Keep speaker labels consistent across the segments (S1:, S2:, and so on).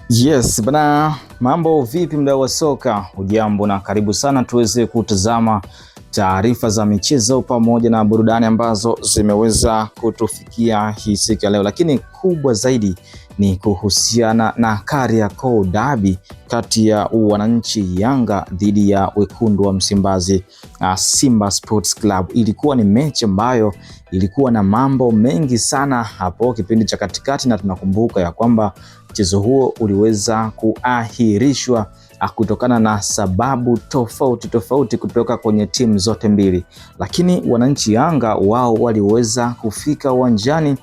S1: Yes, bana, mambo vipi mdau wa soka? Hujambo na karibu sana tuweze kutazama taarifa za michezo pamoja na burudani ambazo zimeweza kutufikia hii siku ya leo, lakini kubwa zaidi ni kuhusiana na Kariakoo Derby kati ya wananchi Yanga dhidi ya wekundu wa Msimbazi Simba Sports Club. Ilikuwa ni mechi ambayo ilikuwa na mambo mengi sana hapo kipindi cha katikati, na tunakumbuka ya kwamba mchezo huo uliweza kuahirishwa kutokana na sababu tofauti kutoka kwenye timu zote mbili, lakini wananchi Yanga wao waliweza kufika uwanjani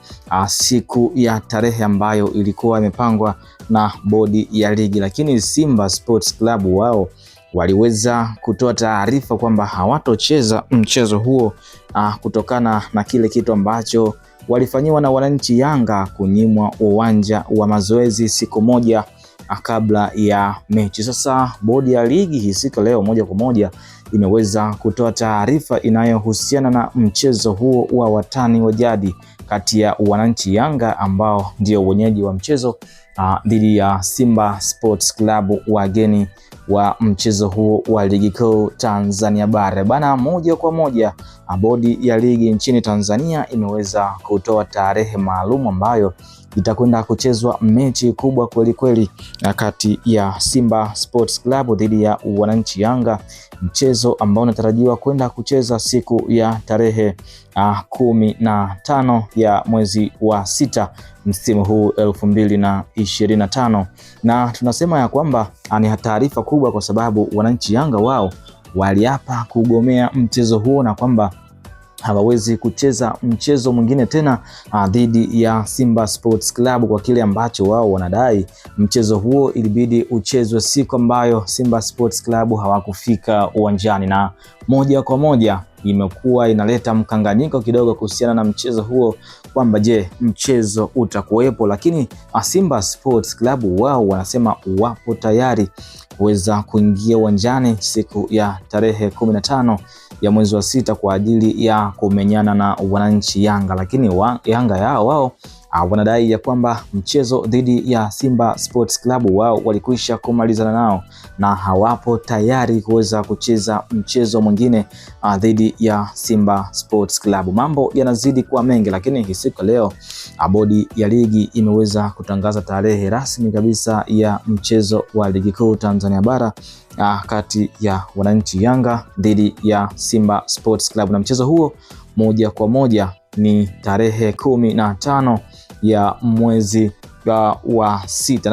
S1: siku ya tarehe ambayo ilikuwa imepangwa na bodi ya ligi, lakini Simba Sports Club wao waliweza kutoa taarifa kwamba hawatocheza mchezo huo kutokana na kile kitu ambacho walifanyiwa na wananchi Yanga, kunyimwa uwanja wa mazoezi siku moja kabla ya mechi. Sasa bodi ya ligi hii siku leo moja kwa moja imeweza kutoa taarifa inayohusiana na mchezo huo wa watani wa jadi kati ya wananchi Yanga ambao ndio wenyeji wa mchezo dhidi ya Simba Sports Club, wageni wa mchezo huo wa ligi kuu Tanzania bara. Bana, moja kwa moja bodi ya ligi nchini Tanzania imeweza kutoa tarehe maalum ambayo itakwenda kuchezwa mechi kubwa kweli kati ya Simba Sports Club dhidi ya wananchi Yanga, mchezo ambao unatarajiwa kwenda kucheza siku ya tarehe 15 ya mwezi wa 6 msimu huu 2025, na tunasema ya kwamba ni taarifa kubwa kwa sababu wananchi Yanga wao waliapa kugomea mchezo huo na kwamba hawawezi kucheza mchezo mwingine tena dhidi ya Simba Sports Club kwa kile ambacho wao wanadai mchezo huo ilibidi uchezwe siku ambayo Simba Sports Club hawakufika uwanjani, na moja kwa moja imekuwa inaleta mkanganyiko kidogo kuhusiana na mchezo huo kwamba je, mchezo utakuwepo, lakini Simba Sports Club wao wanasema wapo tayari kuweza kuingia uwanjani siku ya tarehe 15 ya mwezi wa 6 kwa ajili ya kumenyana na wananchi Yanga, lakini Yanga yao wao wanadai ya kwamba mchezo dhidi ya Simba Sports Club wao walikwisha kumalizana nao na hawapo tayari kuweza kucheza mchezo mwingine dhidi ya Simba Sports Club. Mambo yanazidi kuwa mengi, lakini hii siku leo bodi ya ligi imeweza kutangaza tarehe rasmi kabisa ya mchezo wa ligi kuu Tanzania bara kati ya wananchi Yanga dhidi ya Simba Sports Club, na mchezo huo moja kwa moja ni tarehe 15 ya mwezi wa 6,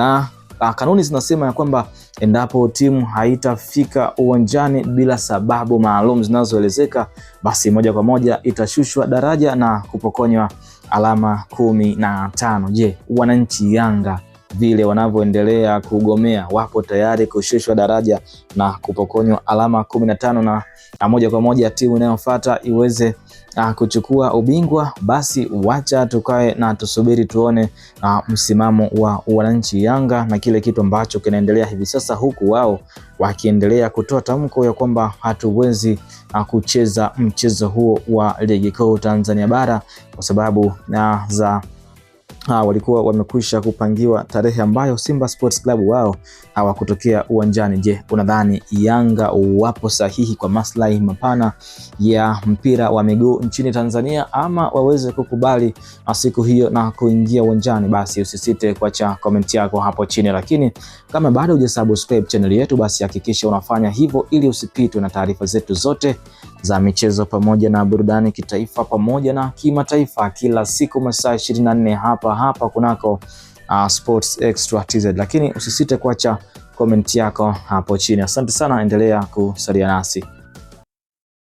S1: na kanuni zinasema ya kwamba endapo timu haitafika uwanjani bila sababu maalum zinazoelezeka, basi moja kwa moja itashushwa daraja na kupokonywa alama 15. Je, wananchi Yanga vile wanavyoendelea kugomea wapo tayari kushushwa daraja na kupokonywa alama 15 na moja kwa moja timu inayofuata iweze kuchukua ubingwa? Basi wacha tukae na tusubiri tuone msimamo wa wananchi Yanga na kile kitu ambacho kinaendelea hivi sasa, huku wao wakiendelea kutoa tamko ya kwamba hatuwezi kucheza mchezo huo wa ligi kuu Tanzania bara kwa sababu walikuwa wamekwisha kupangiwa tarehe ambayo Simba Sports Club wao hawakutokea uwanjani. Je, unadhani Yanga wapo sahihi kwa maslahi mapana ya mpira wa miguu nchini Tanzania, ama waweze kukubali siku hiyo na kuingia uwanjani? Basi usisite kuacha comment yako hapo chini, lakini kama bado hujasubscribe channel yetu, basi hakikisha unafanya hivyo ili usipitwe na taarifa zetu zote za michezo pamoja na burudani kitaifa pamoja na kimataifa kila siku masaa 24 hapa kunako Sports Extra TZ, lakini usisite kuacha comment yako hapo chini. Asante sana, endelea kusalia nasi.